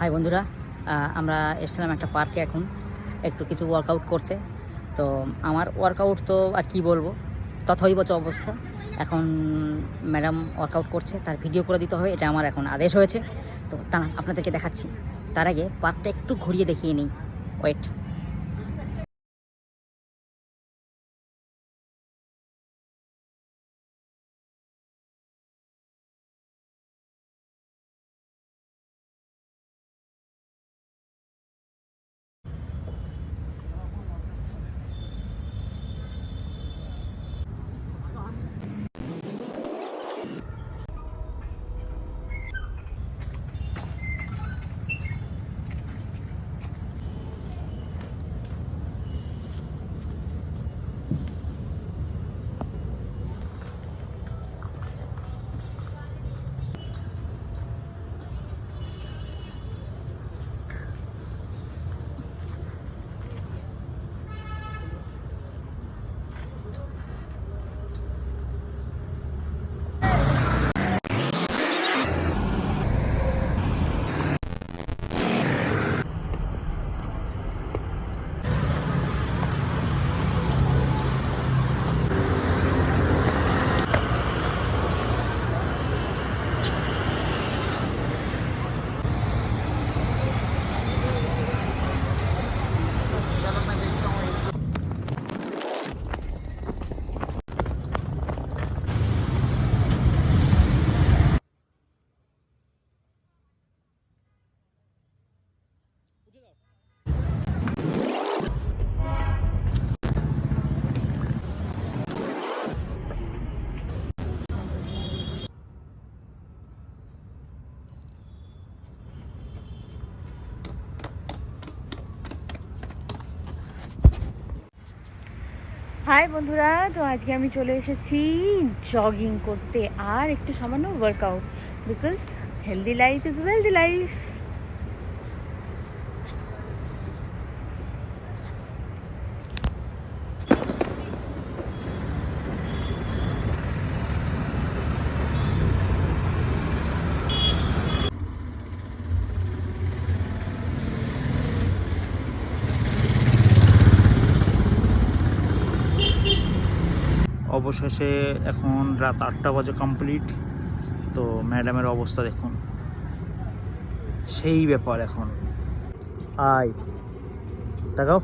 High বন্ধুরা, আমরা এসেছিলাম একটা পার্কে এখন একটু কিছু ওয়ার্কআউট করতে। তো আমার ওয়ার্কআউট তো আর কি বলবো, তথৈবচ অবস্থা। এখন ম্যাডাম ওয়ার্কআউট করছে, তার ভিডিও করে দিতে হবে, এটা আমার এখন আদেশ হয়েছে। তো তা আপনাদেরকে দেখাচ্ছি। তার আগে পার্কটা একটু ঘুরিয়ে দেখিয়ে নিই। ওয়েট। হাই বন্ধুরা, তো আজকে আমি চলে এসেছি জগিং করতে আর একটু সামান্য workout, because healthy life is wealthy life. অবশেষে এখন রাত 8টা বাজে কমপ্লিট। তো ম্যাডামের অবস্থা দেখুন, সেই ব্যাপার। এখন আয় তাকাও।